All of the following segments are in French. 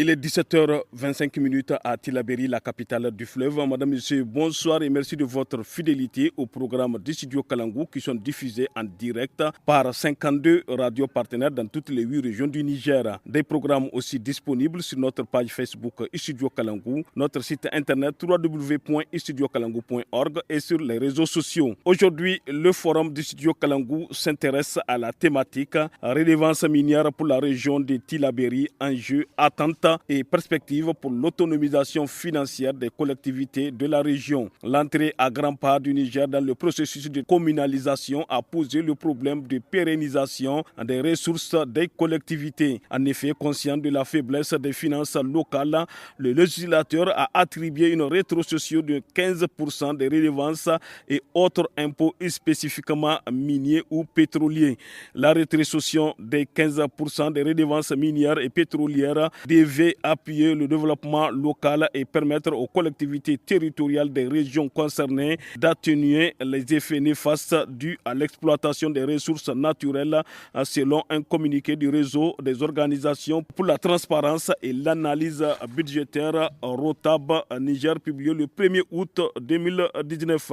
Il est 17h25 à Tillabéri, la capitale du fleuve. Madame, Monsieur, bonsoir et merci de votre fidélité au programme du studio Kalangou qui sont diffusés en direct par 52 radios partenaires dans toutes les 8 régions du Niger. Des programmes aussi disponibles sur notre page Facebook Studio Kalangou, notre site internet www.studiokalangou.org et sur les réseaux sociaux. Aujourd'hui, le forum du studio Kalangou s'intéresse à la thématique redevance minière pour la région de Tillabéri, enjeux, attentes et perspectives pour l'autonomisation financière des collectivités de la région. L'entrée à grands pas du Niger dans le processus de communalisation a posé le problème de pérennisation des ressources des collectivités. En effet, conscient de la faiblesse des finances locales, le législateur a attribué une rétrocession de 15% des redevances et autres impôts spécifiquement miniers ou pétroliers. La rétrocession des 15% des redevances minières et pétrolières devait appuyer le développement local et permettre aux collectivités territoriales des régions concernées d'atténuer les effets néfastes dus à l'exploitation des ressources naturelles selon un communiqué du réseau des organisations pour la transparence et l'analyse budgétaire ROTAB Niger publié le 1er août 2019.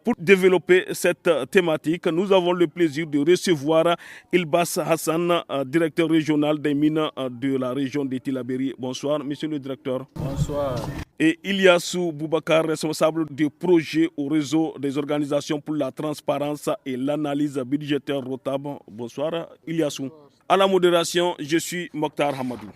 Pour développer cette thématique, nous avons le plaisir de recevoir Ilbas Hassan, directeur régional des mines de la région de Tillabéri. Bonsoir, monsieur le directeur. Bonsoir. Et Ilyassou Boubacar, responsable du projet au réseau des organisations pour la transparence et l'analyse budgétaire ROTAB. Bonsoir, Ilyassou. À la modération, je suis Mokhtar Hamadou.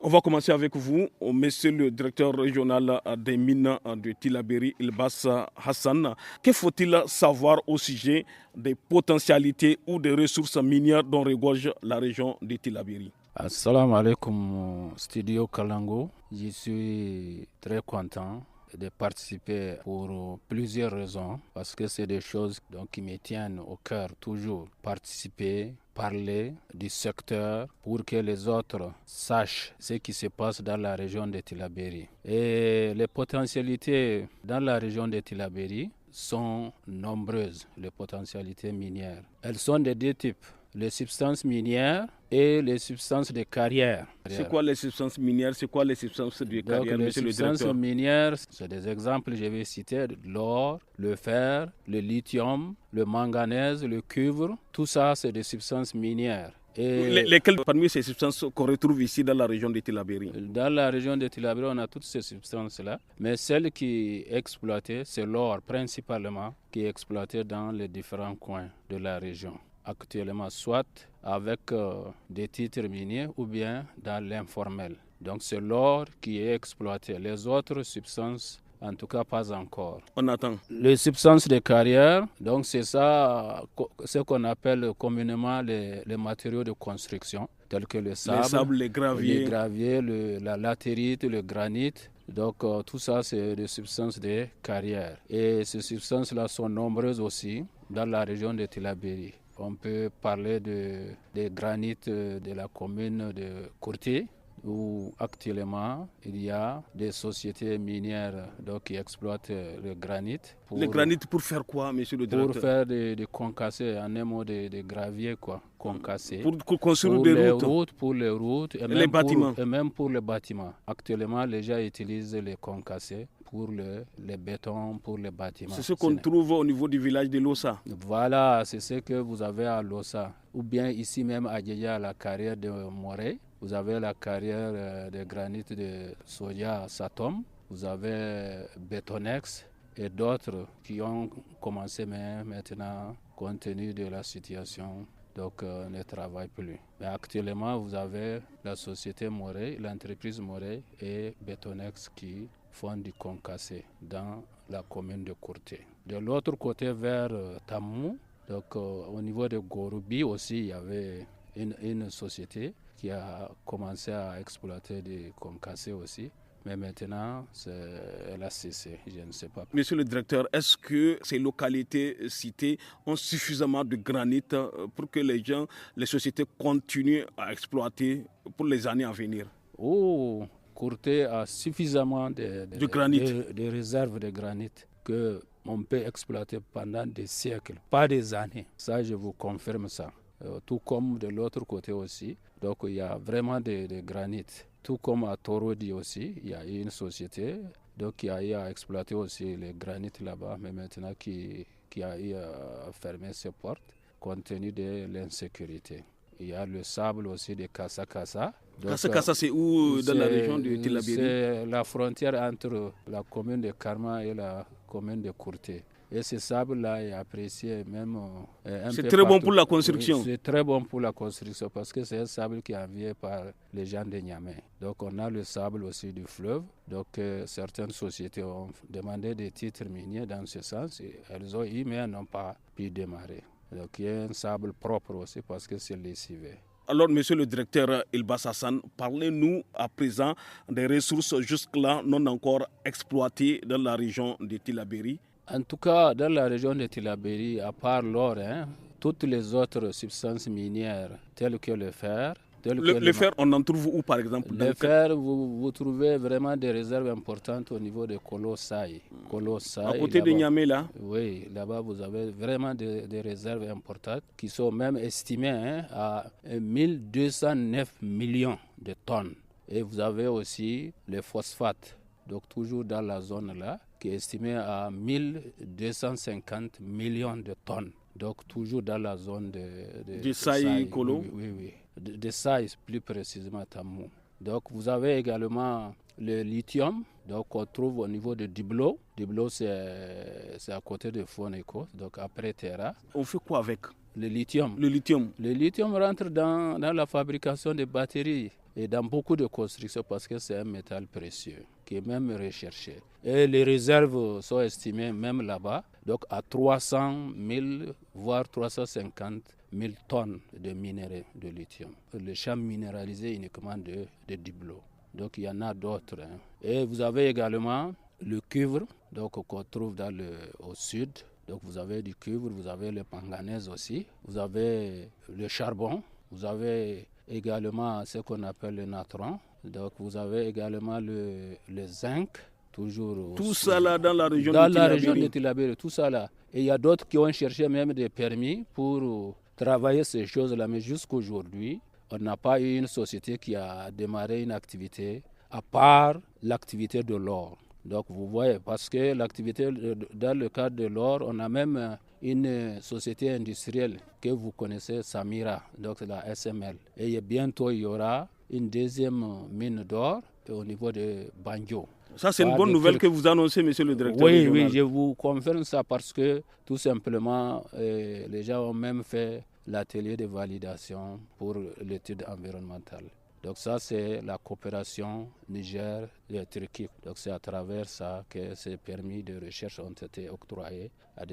On va commencer avec vous, monsieur le directeur régional des mines de Tillabéri, Ilbas Hassan. Que faut-il savoir au sujet des potentialités ou des ressources minières dont regorge la région de Tillabéri? Assalamu alaikum, Studio Kalango. Je suis très content de participer pour plusieurs raisons, parce que c'est des choses qui me tiennent au cœur toujours. Participer, parler du secteur pour que les autres sachent ce qui se passe dans la région de Tillabéri. Et les potentialités dans la région de Tillabéri sont nombreuses, les potentialités minières. Elles sont de deux types: les substances minières et les substances de carrière. C'est quoi les substances minières? C'est quoi les substances de carrière, monsieur le directeur? Les substances minières, c'est des exemples, je vais citer: l'or, le fer, le lithium, le manganèse, le cuivre. Tout ça, c'est des substances minières. Et lesquelles parmi ces substances qu'on retrouve ici dans la région de Tillabéri? Dans la région de Tillabéri, on a toutes ces substances-là. Mais celle qui est exploitée, c'est l'or principalement, qui est exploité dans les différents coins de la région. Actuellement, soit avec des titres miniers ou bien dans l'informel. Donc c'est l'or qui est exploité. Les autres substances, en tout cas, pas encore. On attend. Les substances de carrière, donc c'est ça, ce qu'on appelle communément les matériaux de construction, tels que le sable, les graviers, la latérite, le granit. Donc tout ça, c'est des substances de carrière. Et ces substances-là sont nombreuses aussi dans la région de Tillabéri. On peut parler des granites de la commune de Kourti, où actuellement il y a des sociétés minières qui exploitent le granit. Le granit pour faire quoi, monsieur le directeur? Pour faire des concassés, en un mot des graviers, concassés. Pour construire des routes? Pour les routes et les bâtiments. Et même pour les bâtiments. Actuellement, les gens utilisent les concassés pour les bétons, pour les bâtiments. C'est ce qu'on trouve au niveau du village de Lossa. Voilà, c'est ce que vous avez à Lossa. Ou bien ici même à Djedja, la carrière de Morée. Vous avez la carrière de granit de Soja Satom. Vous avez Betonex et d'autres qui ont commencé, mais maintenant, compte tenu de la situation, ne travaillent plus. Mais actuellement, vous avez la société Morée, l'entreprise Morée et Betonex qui font du concassé dans la commune de Kourti. De l'autre côté, vers Tamou, au niveau de Goroubi aussi, il y avait une société qui a commencé à exploiter des concassés aussi. Mais maintenant, elle a cessé, je ne sais pas. Monsieur le directeur, est-ce que ces localités citées ont suffisamment de granit pour que les sociétés continuent à exploiter pour les années à venir? Kourti a suffisamment de réserves de granit que on peut exploiter pendant des siècles, pas des années. Ça, je vous confirme ça. Tout comme de l'autre côté aussi. Donc, il y a vraiment des granites. Tout comme à Torodi aussi, il y a une société qui a eu à exploiter aussi les granites là-bas, mais maintenant qui a eu à fermer ses portes compte tenu de l'insécurité. Il y a le sable aussi de Kassa-Kassa. Kassa-Kassa, c'est où dans la région de Tillabéri? C'est la frontière entre la commune de Karma et la commune de Kourté. Et ce sable-là est apprécié même c'est très bon pour la construction. C'est très bon pour la construction parce que c'est un sable qui est envié par les gens de Niamey. Donc on a le sable aussi du fleuve. Donc certaines sociétés ont demandé des titres miniers dans ce sens. Et elles ont eu mais elles n'ont pas pu démarrer. Donc il y a un sable propre aussi parce que c'est lessivé. Alors, monsieur le directeur Ilbass Hassan, parlez-nous à présent des ressources jusque-là non encore exploitées dans la région de Tillabéri. En tout cas, dans la région de Tillabéri, à part l'or, toutes les autres substances minières, telles que le fer... Le fer, on en trouve où par exemple? Le fer, vous trouvez vraiment des réserves importantes au niveau de Kolosai. À côté de Niamey, là? Oui, là-bas, vous avez vraiment des réserves importantes qui sont même estimées à 1209 millions de tonnes. Et vous avez aussi les phosphates, donc toujours dans la zone là, qui est estimé à 1250 millions de tonnes. Donc toujours dans la zone de Saï Kolo. Oui. De Saï plus précisément Tamou. Donc vous avez également le lithium, donc on trouve au niveau de Diblo. Diblo c'est à côté de Foneko, donc après Terra. On fait quoi avec le lithium? Le lithium rentre dans la fabrication des batteries et dans beaucoup de constructions parce que c'est un métal précieux qui est même recherché. Et les réserves sont estimées même là-bas, donc à 300 000 voire 350 000 tonnes de minerais de lithium. Le champ minéralisé uniquement de Diblo. Donc il y en a d'autres. Et vous avez également le cuivre, donc qu'on trouve au sud. Donc vous avez du cuivre, vous avez le manganèse aussi, vous avez le charbon, vous avez également ce qu'on appelle le natron. Donc vous avez également le zinc, toujours. Tout ça là dans la région de Tillabéri. Dans la région de Tillabéri, tout ça là. Et il y a d'autres qui ont cherché même des permis pour travailler ces choses-là, mais jusqu'aujourd'hui, on n'a pas eu une société qui a démarré une activité à part l'activité de l'or. Donc vous voyez, parce que l'activité, dans le cadre de l'or, on a même une société industrielle que vous connaissez, Samira, donc la SML. Et bientôt, il y aura une deuxième mine d'or au niveau de Banjo. Ça, c'est une bonne nouvelle que vous annoncez, monsieur le directeur régional. Oui, je vous confirme ça parce que tout simplement, les gens ont même fait l'atelier de validation pour l'étude environnementale. Donc ça, c'est la coopération Niger-Turquie. Donc c'est à travers ça que ces permis de recherche ont été octroyés à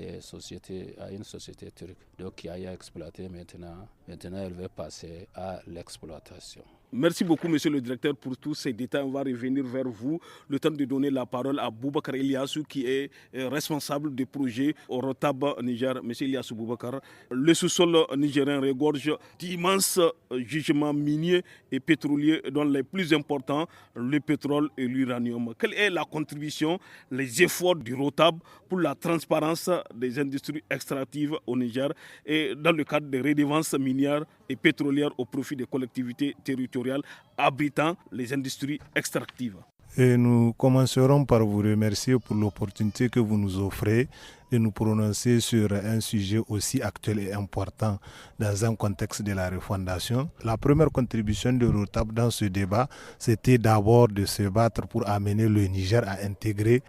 une société turque. Donc qui a exploité maintenant. Maintenant, elle veut passer à l'exploitation. Merci beaucoup, monsieur le directeur, pour tous ces détails. On va revenir vers vous. Le temps de donner la parole à Boubacar Eliassou, qui est responsable du projet au Rotab Niger. Monsieur Eliassou Boubacar, le sous-sol nigérien regorge d'immenses gisements miniers et pétroliers, dont les plus importants, le pétrole et l'uranium. Quelle est la contribution, les efforts du Rotab pour la transparence des industries extractives au Niger et dans le cadre des redevances minières et pétrolières au profit des collectivités territoriales abritant les industries extractives? Et nous commencerons par vous remercier pour l'opportunité que vous nous offrez de nous prononcer sur un sujet aussi actuel et important dans un contexte de la refondation. La première contribution de Rotab dans ce débat, c'était d'abord de se battre pour amener le Niger à intégrer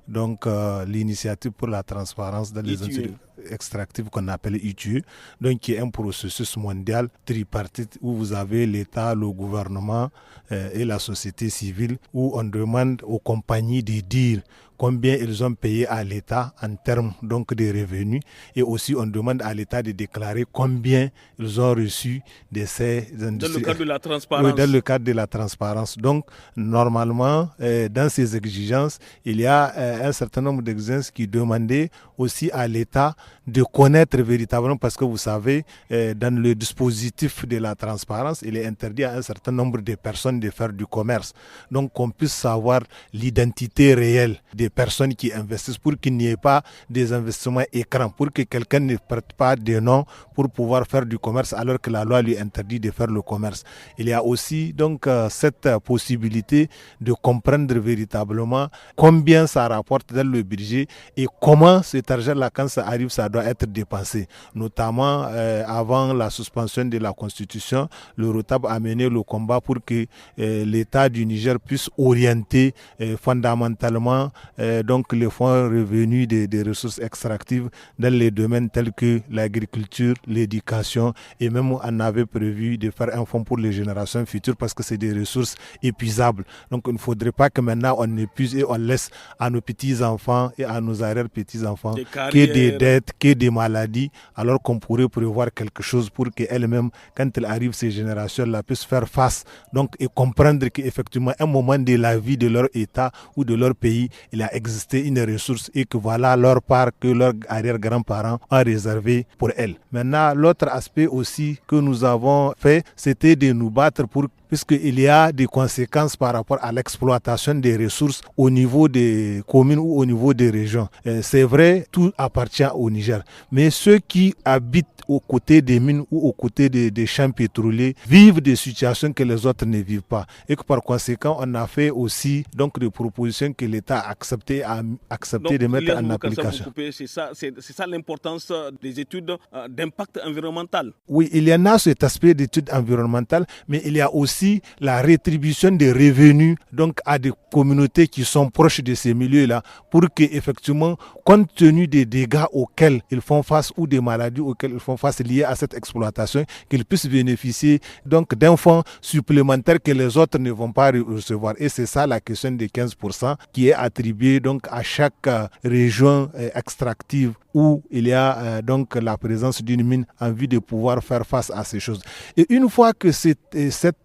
l'initiative pour la transparence dans les industries extractives qu'on appelle ITU, donc qui est un processus mondial tripartite où vous avez l'État, le gouvernement et la société civile, où on demande aux compagnies de dire combien ils ont payé à l'État en termes donc de revenus, et aussi on demande à l'État de déclarer combien ils ont reçu de ces industries. Dans le cadre de la transparence. Oui, dans le cadre de la transparence. Donc normalement, dans ces exigences, il y a un certain nombre d'exigences qui demandaient aussi à l'État de connaître véritablement, parce que vous savez, dans le dispositif de la transparence, il est interdit à un certain nombre de personnes de faire du commerce. Donc qu'on puisse savoir l'identité réelle des les personnes qui investissent, pour qu'il n'y ait pas des investissements écrans, pour que quelqu'un ne prête pas des noms pour pouvoir faire du commerce alors que la loi lui interdit de faire le commerce. Il y a aussi donc cette possibilité de comprendre véritablement combien ça rapporte dans le budget et comment cet argent-là, quand ça arrive, ça doit être dépensé. Notamment avant la suspension de la Constitution, le ROTAB a mené le combat pour que l'État du Niger puisse orienter fondamentalement donc les fonds revenus des ressources extractives dans les domaines tels que l'agriculture, l'éducation, et même on avait prévu de faire un fonds pour les générations futures parce que c'est des ressources épuisables. Donc il ne faudrait pas que maintenant on épuise et on laisse à nos petits-enfants et à nos arrière-petits-enfants que des dettes, que des maladies, alors qu'on pourrait prévoir quelque chose pour qu'elles-mêmes, quand elles arrivent, ces générations-là, puissent faire face donc, et comprendre qu'effectivement, à un moment de la vie de leur État ou de leur pays, il a existé une ressource et que voilà leur part que leurs arrière-grands-parents ont réservé pour elles. Maintenant, l'autre aspect aussi que nous avons fait, c'était de nous battre puisqu'il y a des conséquences par rapport à l'exploitation des ressources au niveau des communes ou au niveau des régions. C'est vrai, tout appartient au Niger. Mais ceux qui habitent aux côtés des mines ou aux côtés des champs pétroliers vivent des situations que les autres ne vivent pas. Et que par conséquent, on a fait aussi donc, des propositions que l'État a accepté de mettre en application. C'est ça l'importance des études d'impact environnemental. Oui, il y en a cet aspect d'études environnementales, mais il y a aussi la rétribution des revenus donc à des communautés qui sont proches de ces milieux-là pour que effectivement, compte tenu des dégâts auxquels ils font face ou des maladies auxquelles ils font face liées à cette exploitation, qu'ils puissent bénéficier donc d'un fonds supplémentaire que les autres ne vont pas recevoir. Et c'est ça la question des 15% qui est attribuée donc à chaque région extractive où il y a donc la présence d'une mine en vue de pouvoir faire face à ces choses. Et une fois que cette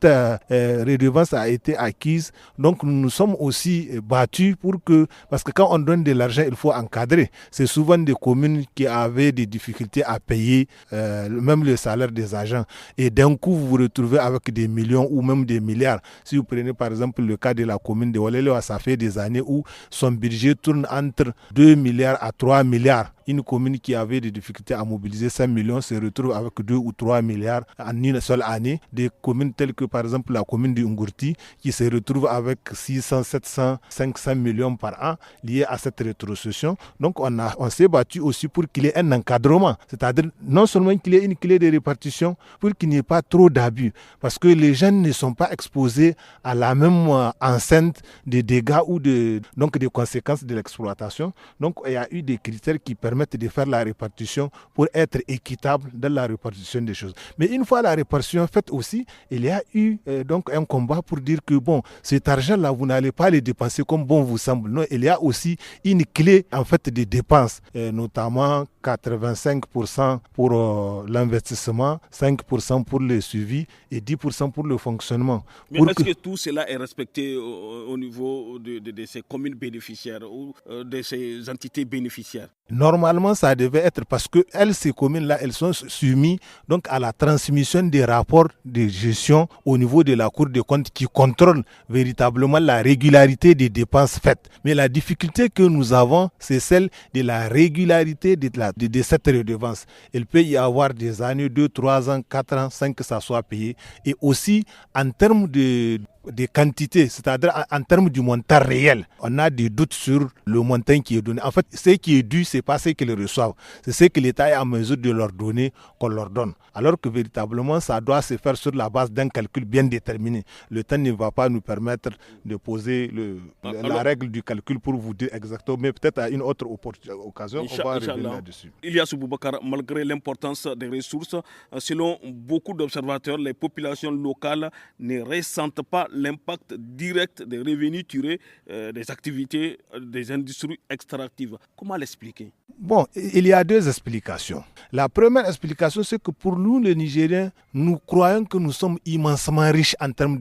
redevance a été acquise, donc nous nous sommes aussi battus pour que, parce que quand on donne de l'argent, il faut encadrer. C'est souvent des communes qui avaient des difficultés à payer même le salaire des agents. Et d'un coup, vous vous retrouvez avec des millions ou même des milliards. Si vous prenez par exemple le cas de la commune de Walelewa, ça fait des années où son budget tourne entre 2 milliards à 3 milliards. Une commune qui avait des difficultés à mobiliser 5 millions se retrouve avec 2 ou 3 milliards en une seule année. Des communes telles que par exemple la commune de Ngurti qui se retrouve avec 600, 700, 500 millions par an liés à cette rétrocession. Donc on s'est battu aussi pour qu'il y ait un encadrement. C'est-à-dire non seulement qu'il y ait une clé de répartition pour qu'il n'y ait pas trop d'abus. Parce que les jeunes ne sont pas exposés à la même enceinte des dégâts ou donc des conséquences de l'exploitation. Donc il y a eu des critères qui permettent de faire la répartition pour être équitable dans la répartition des choses. Mais une fois la répartition faite aussi, il y a eu donc un combat pour dire que bon, cet argent-là, vous n'allez pas le dépenser comme bon vous semble. Non, il y a aussi une clé en fait des dépenses, notamment 85% pour l'investissement, 5% pour le suivi et 10% pour le fonctionnement. Mais est-ce que tout cela est respecté au niveau de ces communes bénéficiaires ou de ces entités bénéficiaires? Normalement, ça devait être parce que ces communes-là, elles sont soumises donc à la transmission des rapports de gestion au niveau de la Cour des comptes qui contrôle véritablement la régularité des dépenses faites. Mais la difficulté que nous avons, c'est celle de la régularité de cette redevance. Il peut y avoir des années, 2, 3 ans, 4 ans, 5 que ça soit payé. Et aussi, en termes de quantités, c'est-à-dire en termes du montant réel, on a des doutes sur le montant qui est donné. En fait, ce qui est dû, c'est pas ce qu'ils reçoivent, c'est ce que l'État est en mesure de leur donner qu'on leur donne. Alors que véritablement, ça doit se faire sur la base d'un calcul bien déterminé. Le temps ne va pas nous permettre de poser la règle du calcul pour vous dire exactement, mais peut-être à une autre occasion, on va revenir là-dessus. Ilyassou Boubacar, malgré l'importance des ressources, selon beaucoup d'observateurs, les populations locales ne ressentent pas l'impact direct des revenus tirés des activités des industries extractives. Comment l'expliquer? Bon, il y a deux explications. La première explication, c'est que pour nous, les Nigériens, nous croyons que nous sommes immensément riches en termes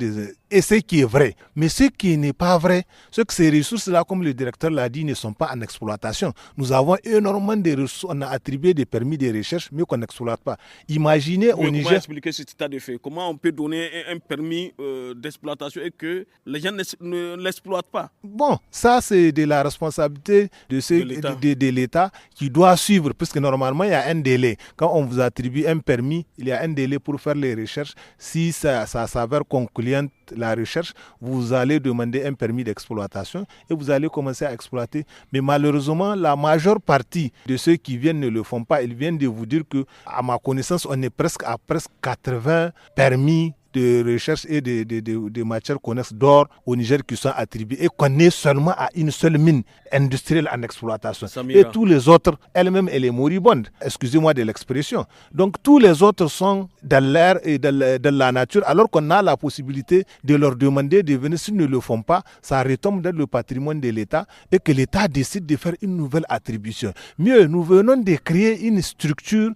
et ce qui est vrai. Mais ce qui n'est pas vrai, c'est que ces ressources-là, comme le directeur l'a dit, ne sont pas en exploitation. Nous avons énormément de ressources, on a attribué des permis de recherche, mais qu'on n'exploite pas. Imaginez au Niger... Comment expliquer ce état de fait? Comment on peut donner un permis d'exploitation et que les gens ne l'exploitent pas? Bon, ça c'est de la responsabilité de l'État qui doit suivre, puisque normalement il y a un délai. Quand on vous attribue un permis, il y a un délai pour faire les recherches. Si ça s'avère concluante la recherche, vous allez demander un permis d'exploitation et vous allez commencer à exploiter. Mais malheureusement, la majeure partie de ceux qui viennent ne le font pas. Ils viennent de vous dire que, à ma connaissance, on est presque à 80 permis de recherche et de matières connexes d'or au Niger qui sont attribués et qu'on est seulement à une seule mine industrielle en exploitation. Samira. Et tous les autres, elle-même, elle est moribonde. Excusez-moi de l'expression. Donc tous les autres sont dans l'air et dans la nature, alors qu'on a la possibilité de leur demander de venir. S'ils ne le font pas, ça retombe dans le patrimoine de l'État et que l'État décide de faire une nouvelle attribution. Mieux, nous venons de créer une structure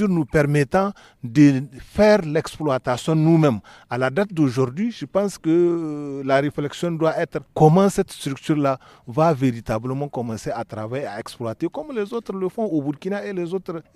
nous permettant de faire l'exploitation nous-mêmes. À la date d'aujourd'hui, je pense que la réflexion doit être comment cette structure-là va véritablement commencer à travailler, à exploiter, comme les autres le font au Burkina et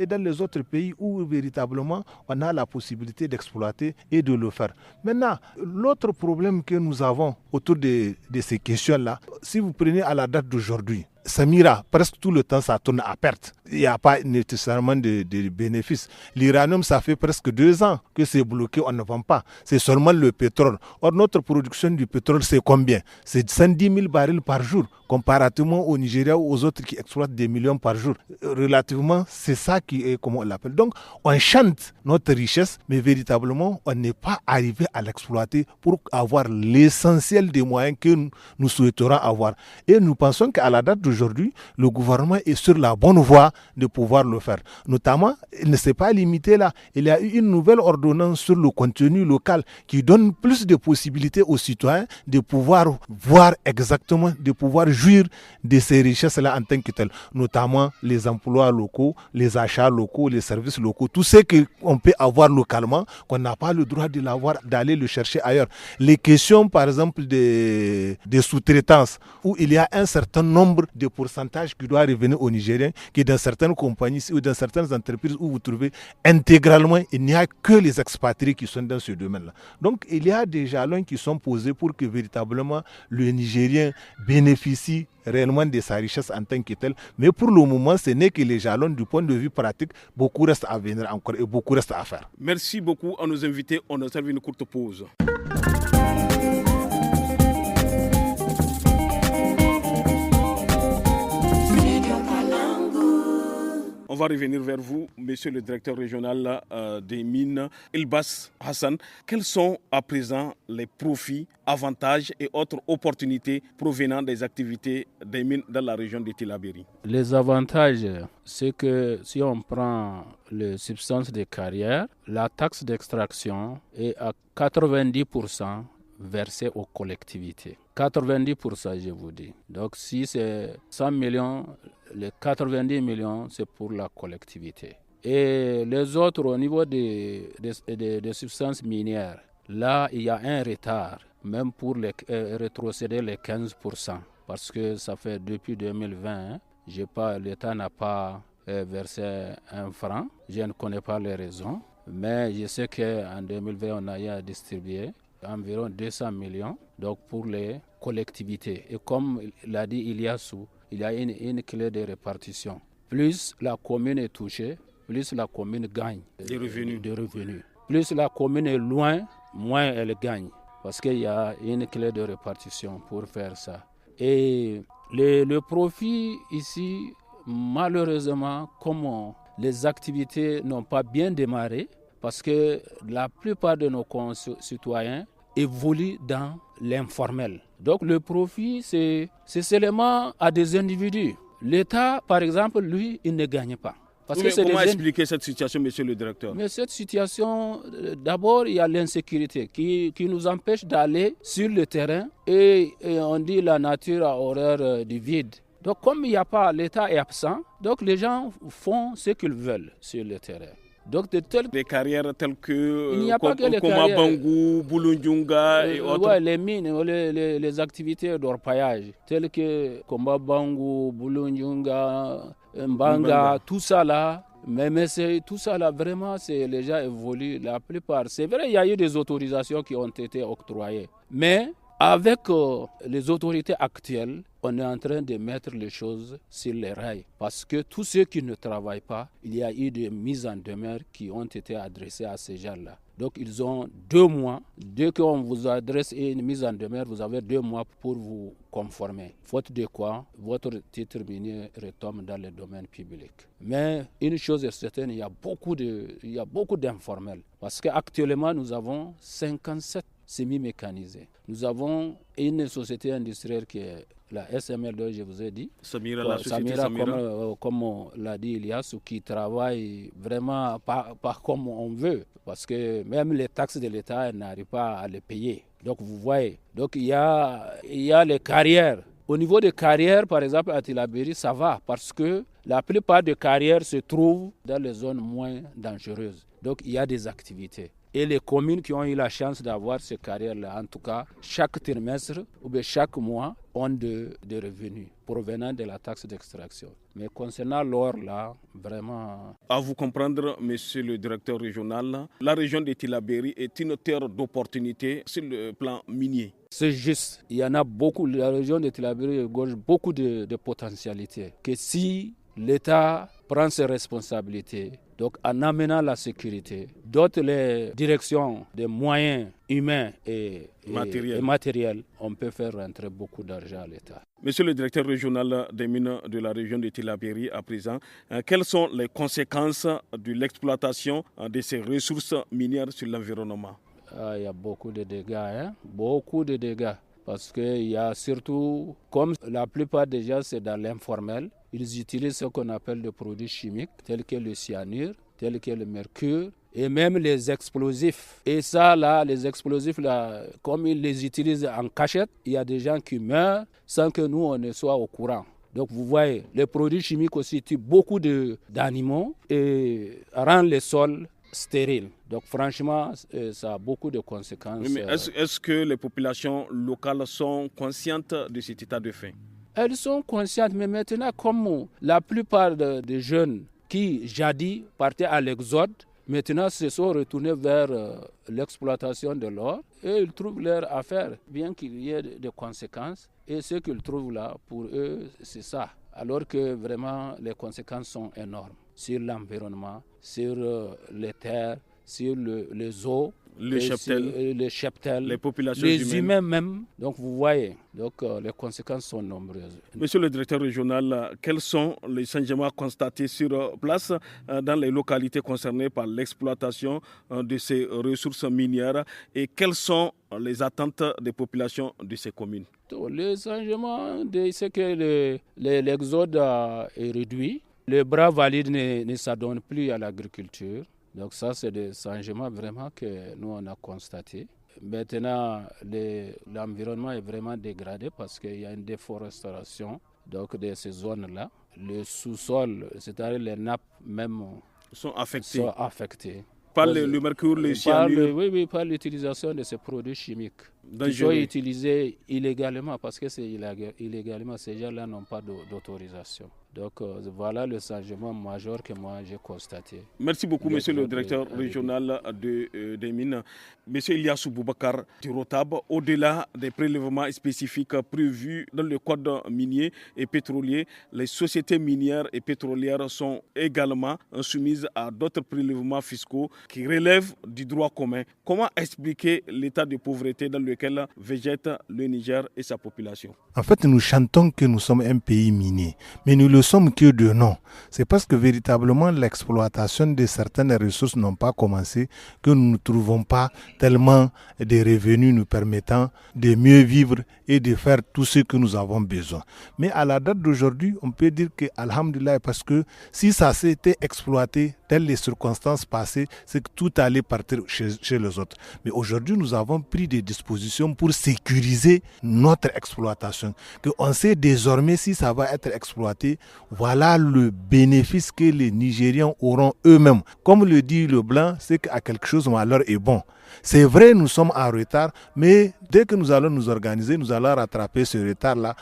dans les autres pays où véritablement on a la possibilité d'exploiter et de le faire. Maintenant, l'autre problème que nous avons autour de ces questions-là, si vous prenez à la date d'aujourd'hui, Samira, presque tout le temps, ça tourne à perte. Il n'y a pas nécessairement de bénéfices. L'uranium, ça fait presque 2 ans que c'est bloqué, on ne vend pas. C'est seulement le pétrole. Or, notre production du pétrole, c'est combien? C'est 110 000 barils par jour, comparativement au Nigeria ou aux autres qui exploitent des millions par jour. Relativement, c'est ça qui est, comme on l'appelle. Donc, on chante notre richesse, mais véritablement, on n'est pas arrivé à l'exploiter pour avoir l'essentiel des moyens que nous souhaiterons avoir. Et nous pensons qu'à la date d'aujourd'hui, le gouvernement est sur la bonne voie de pouvoir le faire. Notamment, il ne s'est pas limité là. Il y a eu une nouvelle ordonnance sur le contenu local qui donne plus de possibilités aux citoyens de pouvoir voir exactement, de pouvoir jouir de ces richesses-là en tant que telles. Notamment les emplois locaux, les achats locaux, les services locaux, tout ce qu'on peut avoir localement, qu'on n'a pas le droit de l'avoir, d'aller le chercher ailleurs. Les questions, par exemple, des sous-traitances, où il y a un certain nombre de pourcentages qui doivent revenir aux Nigériens, qui dans certaines compagnies ou dans certaines entreprises où vous trouvez intégralement, il n'y a que les expatriés qui sont dans ce domaine-là. Donc il y a des jalons qui sont posés pour que véritablement le Nigérien bénéficie réellement de sa richesse en tant que telle. Mais pour le moment, ce n'est que les jalons du point de vue pratique. Beaucoup reste à venir encore et beaucoup reste à faire. Merci beaucoup à nos invités. On a servi une courte pause. On va revenir vers vous, monsieur le directeur régional des mines, Ilbas Hassan. Quels sont à présent les profits, avantages et autres opportunités provenant des activités des mines dans la région de Tillabéri? Les avantages, c'est que si on prend les substances de carrière, la taxe d'extraction est à 90% versée aux collectivités. 90%, je vous dis. Donc si c'est 100 millions, les 90 millions, c'est pour la collectivité. Et les autres, au niveau des substances minières, là, il y a un retard, même pour rétrocéder les 15%. Parce que ça fait depuis 2020, l'État n'a pas versé un franc. Je ne connais pas les raisons. Mais je sais qu'en 2020, on a eu à distribuer environ 200 millions donc pour les collectivités. Et comme l'a dit Iliassou, il y a une clé de répartition. Plus la commune est touchée, plus la commune gagne des revenus. Plus la commune est loin, moins elle gagne. Parce qu'il y a une clé de répartition pour faire ça. Et le profit ici, malheureusement, comme les activités n'ont pas bien démarré, parce que la plupart de nos concitoyens évoluent dans l'informel. Donc le profit, c'est seulement à des individus. L'État, par exemple, lui, il ne gagne pas. Parce que comment expliquer cette situation, monsieur le directeur? Mais cette situation, d'abord, il y a l'insécurité qui nous empêche d'aller sur le terrain et on dit la nature a horreur du vide. Donc comme il n'y a pas, l'État est absent, donc les gens font ce qu'ils veulent sur le terrain. Donc, des carrières telles que il n'y a pas que les carrières. Bangou, Boulundjunga et autres. Ouais, les mines, les activités d'orpaillage, telles que Komba Bangou, Boulundjunga, Mbanga, tout ça là. Mais tout ça là, vraiment, les gens évoluent. La plupart, c'est vrai, il y a eu des autorisations qui ont été octroyées. Mais avec les autorités actuelles, on est en train de mettre les choses sur les rails. Parce que tous ceux qui ne travaillent pas, il y a eu des mises en demeure qui ont été adressées à ces gens-là. Donc ils ont 2 mois. Dès qu'on vous adresse une mise en demeure, vous avez 2 mois pour vous conformer. Faute de quoi, votre titre minier retombe dans le domaine public. Mais une chose est certaine, il y a beaucoup d'informels. Parce qu'actuellement, nous avons 57 semi-mécanisés. Nous avons une société industrielle qui est la SML dont je vous ai dit. Samira, comme on l'a dit Elias, qui travaille vraiment pas comme on veut. Parce que même les taxes de l'État n'arrivent pas à les payer. Donc vous voyez, il y a les carrières. Au niveau des carrières, par exemple, à Tillabéri, ça va parce que la plupart des carrières se trouvent dans les zones moins dangereuses. Donc il y a des activités. Et les communes qui ont eu la chance d'avoir ces carrières-là, en tout cas, chaque trimestre ou bien chaque mois, ont des revenus provenant de la taxe d'extraction. Mais concernant l'or, là, vraiment... À vous comprendre, monsieur le directeur régional, la région de Tillabéri est une terre d'opportunité sur le plan minier. C'est juste. Il y en a beaucoup. La région de Tillabéri regorge beaucoup de potentialités. Que si l'État prend ses responsabilités, donc en amenant la sécurité, d'autres les directions des moyens humains et matériels, on peut faire rentrer beaucoup d'argent à l'État. Monsieur le directeur régional des mines de la région de Tillabéri, à présent, quelles sont les conséquences de l'exploitation de ces ressources minières sur l'environnement? Il y a beaucoup de dégâts, beaucoup de dégâts. Parce qu'il y a surtout, comme la plupart des gens, c'est dans l'informel, ils utilisent ce qu'on appelle des produits chimiques, tels que le cyanure, tels que le mercure, et même les explosifs. Et ça, là, les explosifs, là, comme ils les utilisent en cachette, il y a des gens qui meurent sans que nous, on ne soit au courant. Donc vous voyez, les produits chimiques aussi tuent beaucoup d'animaux et rendent les sols stériles. Donc franchement, ça a beaucoup de conséquences. Oui, mais est-ce que les populations locales sont conscientes de cet état de fait? Elles sont conscientes, mais maintenant, comme la plupart des jeunes qui jadis partaient à l'exode, maintenant se sont retournés vers l'exploitation de l'or et ils trouvent leur affaire, bien qu'il y ait des conséquences. Et ce qu'ils trouvent là, pour eux, c'est ça. Alors que vraiment, les conséquences sont énormes sur l'environnement, sur les terres, sur les eaux, les cheptels, les populations humains même. Donc vous voyez, les conséquences sont nombreuses. Monsieur le directeur régional, quels sont les changements constatés sur place dans les localités concernées par l'exploitation de ces ressources minières et quelles sont les attentes des populations de ces communes? Les changements, c'est que l'exode est réduit. Les bras valides ne s'adonnent plus à l'agriculture. Donc ça, c'est des changements vraiment que nous, on a constatés. Maintenant, l'environnement est vraiment dégradé parce qu'il y a une déforestation de ces zones-là. Le sous-sol, c'est-à-dire les nappes même, sont affectées. Par le mercure, le cyanure. Oui, par l'utilisation de ces produits chimiques. Qui sont utilisés illégalement parce que c'est illégalement. Ces gens-là n'ont pas d'autorisation. Donc voilà le changement majeur que moi j'ai constaté. Merci beaucoup, monsieur le directeur régional des mines. Monsieur Ilyassou Boubacar du Rotab, au-delà des prélèvements spécifiques prévus dans le code minier et pétrolier, les sociétés minières et pétrolières sont également soumises à d'autres prélèvements fiscaux qui relèvent du droit commun. Comment expliquer l'état de pauvreté dans lequel végète le Niger et sa population? En fait, nous chantons que nous sommes un pays minier, mais nous le sommes que de nom. C'est parce que véritablement l'exploitation de certaines ressources n'ont pas commencé que nous ne trouvons pas tellement de revenus nous permettant de mieux vivre et de faire tout ce que nous avons besoin. Mais à la date d'aujourd'hui, on peut dire que alhamdoulilah, parce que si ça s'était exploité telles les circonstances passées, c'est que tout allait partir chez les autres. Mais aujourd'hui, nous avons pris des dispositions pour sécuriser notre exploitation. On sait désormais si ça va être exploité, voilà le bénéfice que les Nigériens auront eux-mêmes. Comme le dit le blanc, c'est qu'à quelque chose, malheur est bon. C'est vrai, nous sommes en retard, mais dès que nous allons nous organiser, nous allons rattraper ce retard-là.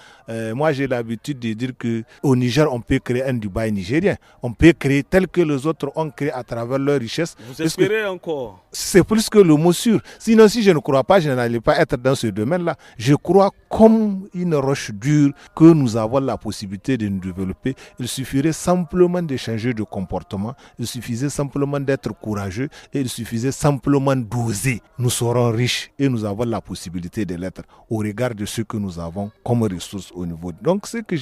Moi, j'ai l'habitude de dire qu'au Niger, on peut créer un Dubaï nigérien. On peut créer tel que les autres ont créé à travers leur richesse. Vous espérez encore? C'est plus que le mot sûr. Sinon, si je ne crois pas, je n'allais pas être dans ce domaine-là. Je crois comme une roche dure que nous avons la possibilité de nous développer. Il suffirait simplement de changer de comportement. Il suffisait simplement d'être courageux et il suffisait simplement d'oser. Nous serons riches et nous avons la possibilité de l'être au regard de ce que nous avons comme ressources au niveau. Donc, ce que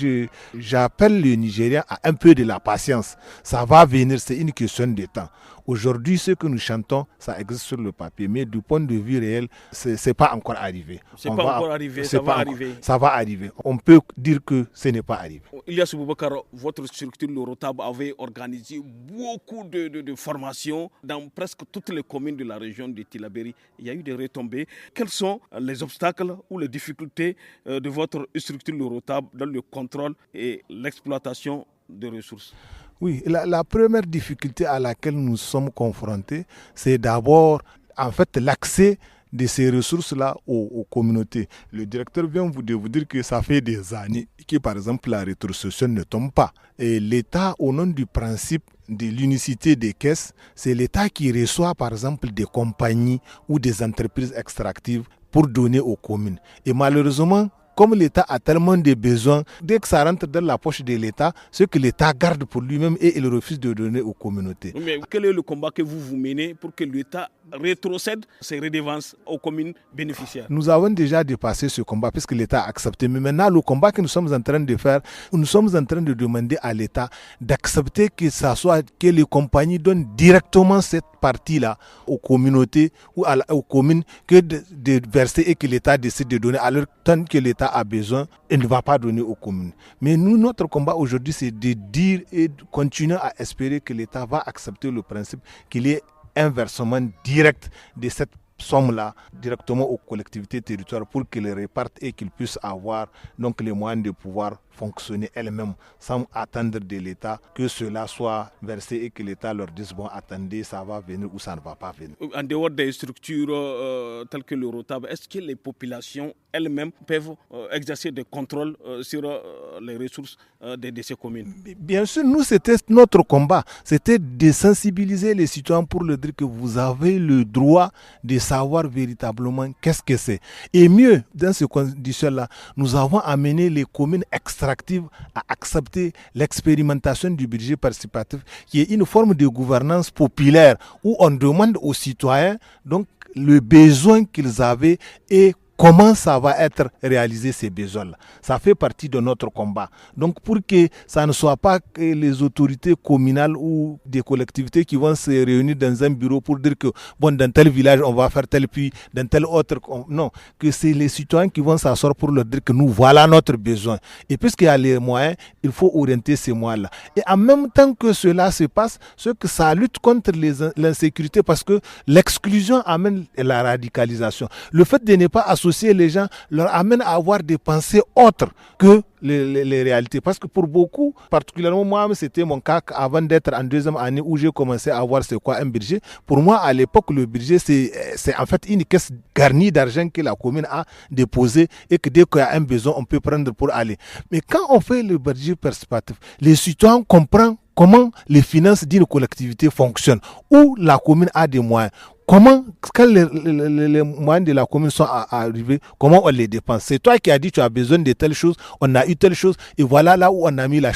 j'appelle le Nigérien à un peu de la patience. Ça va venir, c'est une question de temps. Aujourd'hui, ce que nous chantons, ça existe sur le papier, mais du point de vue réel, c'est pas encore arrivé. C'est pas encore arrivé, ça va arriver. Ça va arriver. On peut dire que ce n'est pas arrivé. Ilyas Boubacar, votre structure, le Rotab, avait organisé beaucoup de formations dans presque toutes les communes de la région de Tillabéri. Il y a eu des retombées. Quels sont les obstacles ou les difficultés de votre structure, le Rotab, dans le contrôle et l'exploitation des ressources? Oui, la première difficulté à laquelle nous sommes confrontés, c'est d'abord en fait l'accès de ces ressources-là aux communautés. Le directeur vient de vous dire que ça fait des années que par exemple la rétrocession ne tombe pas. Et l'État, au nom du principe de l'unicité des caisses, c'est l'État qui reçoit par exemple des compagnies ou des entreprises extractives pour donner aux communes. Et malheureusement, comme l'État a tellement de besoins, dès que ça rentre dans la poche de l'État, ce que l'État garde pour lui-même et il refuse de donner aux communautés. Mais quel est le combat que vous menez pour que l'État rétrocède ses redevances aux communes bénéficiaires? Nous avons déjà dépassé ce combat puisque l'État a accepté. Mais maintenant, le combat que nous sommes en train de faire, nous sommes en train de demander à l'État d'accepter que les compagnies donnent directement cette partie-là aux communautés ou aux communes que de verser et que l'État décide de donner. Alors, tant que l'État a besoin, il ne va pas donner aux communes. Mais nous, notre combat aujourd'hui, c'est de dire et de continuer à espérer que l'État va accepter le principe qu'il y ait un versement direct de cette somme-là directement aux collectivités territoriales pour qu'ils les répartent et qu'ils puissent avoir donc les moyens de pouvoir fonctionner elles-mêmes sans attendre de l'État que cela soit versé et que l'État leur dise bon attendez ça va venir ou ça ne va pas venir. En dehors des structures telles que le Rotab, est-ce que les populations elles-mêmes peuvent exercer des contrôles sur les ressources de ces communes? Bien sûr, nous c'était notre combat, c'était de sensibiliser les citoyens pour leur dire que vous avez le droit de savoir véritablement qu'est-ce que c'est. Et mieux, dans ces conditions-là, nous avons amené les communes extractives à accepter l'expérimentation du budget participatif, qui est une forme de gouvernance populaire où on demande aux citoyens donc le besoin qu'ils avaient et comment ça va être réalisé ces besoins-là. Ça fait partie de notre combat. Donc pour que ça ne soit pas que les autorités communales ou des collectivités qui vont se réunir dans un bureau pour dire que bon, dans tel village on va faire tel puits, dans tel autre... Non, que c'est les citoyens qui vont s'asseoir pour leur dire que nous voilà notre besoin. Et puisqu'il y a les moyens, il faut orienter ces moyens-là. Et en même temps que cela se passe, c'est que ça lutte contre l'insécurité parce que l'exclusion amène la radicalisation. Le fait de ne pas associer les gens leur amène à avoir des pensées autres que les réalités. Parce que pour beaucoup, particulièrement moi, c'était mon cas avant d'être en deuxième année où j'ai commencé à voir c'est quoi un budget. Pour moi, à l'époque, le budget, c'est en fait une caisse garnie d'argent que la commune a déposée et que dès qu'il y a un besoin, on peut prendre pour aller. Mais quand on fait le budget participatif, les citoyens comprennent comment les finances d'une collectivité fonctionnent, où la commune a des moyens. Comment, quand les moyens de la commune sont arrivés, comment on les dépense? C'est toi qui as dit tu as besoin de telle chose, on a eu telle chose, et voilà là où on a mis la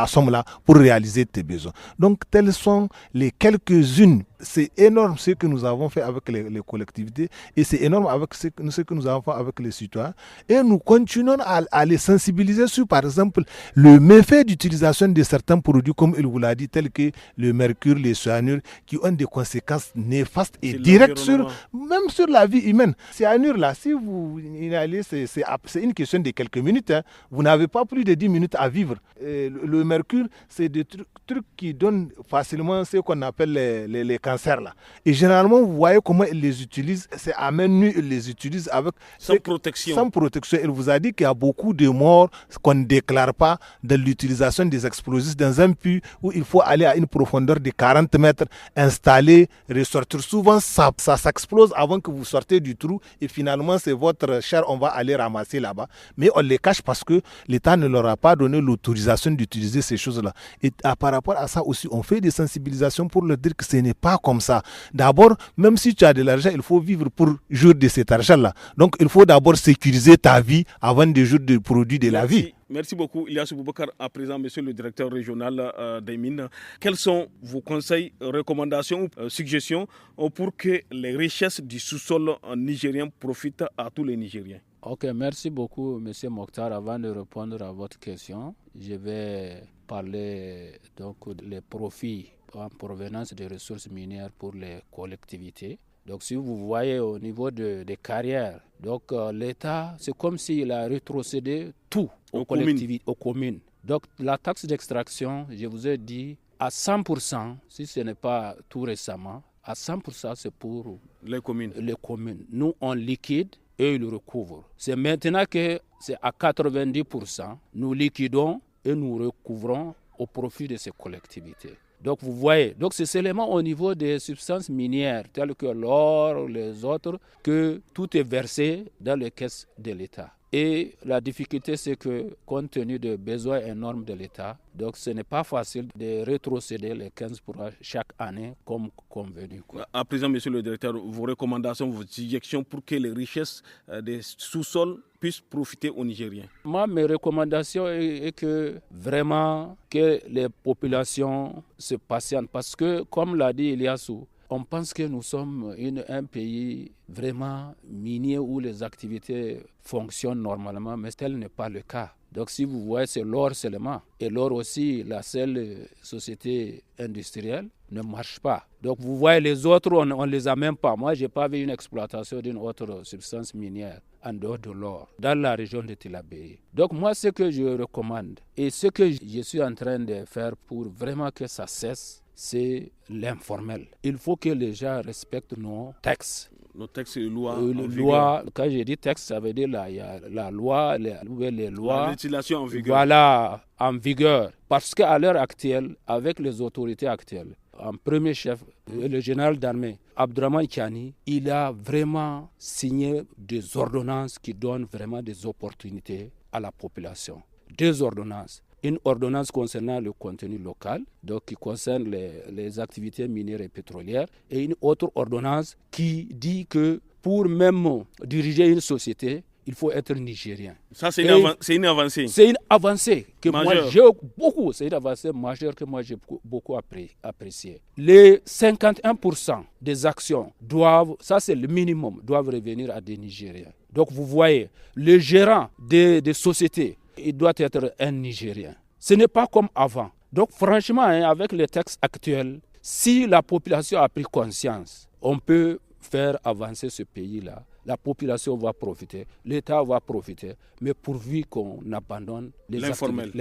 somme là pour réaliser tes besoins. Donc, telles sont les quelques-unes C'est énorme ce que nous avons fait avec les collectivités et c'est énorme avec ce que nous avons fait avec les citoyens. Et nous continuons à les sensibiliser sur, par exemple, le méfait d'utilisation de certains produits, comme il vous l'a dit, tels que le mercure, les cyanures, qui ont des conséquences néfastes et directes même sur la vie humaine. Cyanure, là, si vous inhalez, c'est une question de quelques minutes. Hein. Vous n'avez pas plus de 10 minutes à vivre. Le mercure, c'est des trucs qui donnent facilement ce qu'on appelle les cancers. Là. Et généralement, vous voyez comment ils les utilisent. C'est à main nue, ils les utilisent avec... Sans protection. Sans protection. Il vous a dit qu'il y a beaucoup de morts qu'on ne déclare pas de l'utilisation des explosifs dans un puits où il faut aller à une profondeur de 40 mètres, installer, ressortir. Souvent, ça s'explose avant que vous sortez du trou et finalement, c'est votre chair, on va aller ramasser là-bas. Mais on les cache parce que l'État ne leur a pas donné l'autorisation d'utiliser ces choses-là. Et par rapport à ça aussi, on fait des sensibilisations pour leur dire que ce n'est pas comme ça. D'abord, même si tu as de l'argent, il faut vivre pour jouir de cet argent-là. Donc, il faut d'abord sécuriser ta vie avant de jouir des produits de la vie. Merci beaucoup, Ilyasu Boubacar. À présent, monsieur le directeur régional des mines, quels sont vos conseils, recommandations ou suggestions pour que les richesses du sous-sol nigérien profitent à tous les Nigériens? Ok, merci beaucoup, monsieur Mokhtar. Avant de répondre à votre question, je vais parler donc des profits en provenance des ressources minières pour les collectivités. Donc, si vous voyez au niveau des carrières, donc l'État, c'est comme s'il a rétrocédé tout aux collectivités, aux communes. Donc, la taxe d'extraction, je vous ai dit, à 100%, si ce n'est pas tout récemment, à 100%, c'est pour les communes. Nous, on liquide et ils recouvrent. C'est maintenant que c'est à 90%, nous liquidons et nous recouvrons au profit de ces collectivités. Donc vous voyez, donc c'est seulement au niveau des substances minières telles que l'or, les autres, que tout est versé dans les caisses de l'État. Et la difficulté, c'est que compte tenu des besoins énormes de l'État, donc ce n'est pas facile de rétrocéder les 15% chaque année comme convenu. À présent, monsieur le directeur, vos recommandations, vos suggestions pour que les richesses des sous-sols puissent profiter aux Nigériens? Moi, mes recommandations est que vraiment que les populations se patientent parce que, comme l'a dit Ilyasu, on pense que nous sommes un pays vraiment minier où les activités fonctionnent normalement, mais tel n'est pas le cas. Donc si vous voyez, c'est l'or seulement. Et l'or aussi, la seule société industrielle ne marche pas. Donc vous voyez, les autres, on ne les a même pas. Moi, je n'ai pas vu une exploitation d'une autre substance minière en dehors de l'or, dans la région de Tillabéri. Donc moi, ce que je recommande et ce que je suis en train de faire pour vraiment que ça cesse, c'est l'informel. Il faut que les gens respectent nos textes. Nos textes et lois. Quand je dis texte, ça veut dire il y a la loi, les lois. La législation en vigueur. Voilà, en vigueur. Parce qu'à l'heure actuelle, avec les autorités actuelles, en premier chef, le général d'armée, Abdourahmane Tiani, il a vraiment signé des ordonnances qui donnent vraiment des opportunités à la population. Deux ordonnances. Une ordonnance concernant le contenu local, donc qui concerne les activités minières et pétrolières, et une autre ordonnance qui dit que pour même diriger une société, il faut être nigérien. Ça, c'est une avancée. C'est une avancée que majeure. moi j'ai beaucoup, c'est une avancée majeure que moi j'ai beaucoup appréciée. Les 51% des actions doivent, ça c'est le minimum, doivent revenir à des Nigériens. Donc vous voyez, le gérant des sociétés, il doit être un Nigérien. Ce n'est pas comme avant. Donc franchement, avec les textes actuels, si la population a pris conscience, on peut faire avancer ce pays-là. La population va profiter, l'État va profiter, mais pourvu qu'on abandonne l'informel.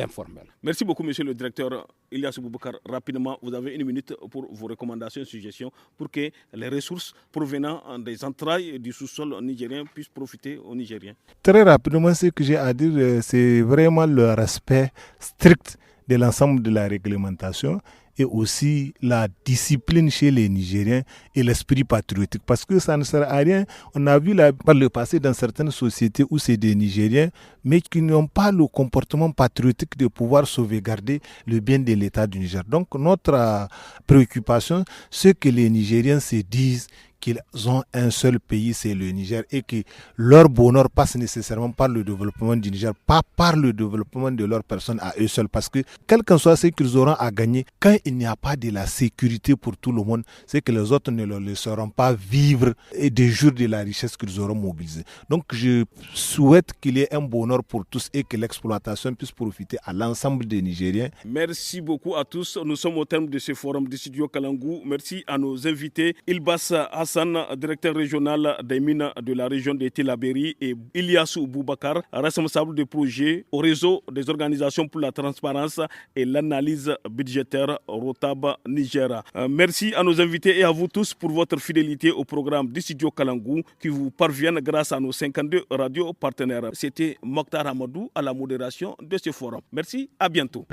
Merci beaucoup, monsieur le directeur Ilyasu Boubacar. Rapidement, vous avez une minute pour vos recommandations et suggestions pour que les ressources provenant des entrailles du sous-sol nigérien puissent profiter aux Nigériens. Très rapidement, ce que j'ai à dire, c'est vraiment le respect strict de l'ensemble de la réglementation et aussi la discipline chez les Nigériens et l'esprit patriotique. Parce que ça ne sert à rien. On a vu par le passé dans certaines sociétés où c'est des Nigériens, mais qui n'ont pas le comportement patriotique de pouvoir sauvegarder le bien de l'État du Niger. Donc notre préoccupation, c'est que les Nigériens se disent qu'ils ont un seul pays, c'est le Niger, et que leur bonheur passe nécessairement par le développement du Niger, pas par le développement de leur personne à eux seuls. Parce que quel que soit ce qu'ils auront à gagner, quand il n'y a pas de la sécurité pour tout le monde, c'est que les autres ne leur laisseront pas vivre et des jours de la richesse qu'ils auront mobilisée. Donc je souhaite qu'il y ait un bonheur pour tous et que l'exploitation puisse profiter à l'ensemble des Nigériens. Merci beaucoup à tous. Nous sommes au terme de ce forum du studio Kalangou. Merci à nos invités, Ilbas Hassan, directeur régional des mines de la région de Tillabéri, et Ilyassou Boubacar, responsable de projet au réseau des organisations pour la transparence et l'analyse budgétaire Rotab Niger. Merci à nos invités et à vous tous pour votre fidélité au programme du studio Kalangou qui vous parviennent grâce à nos 52 radios partenaires. C'était Mokhtar Hamadou à la modération de ce forum. Merci, à bientôt.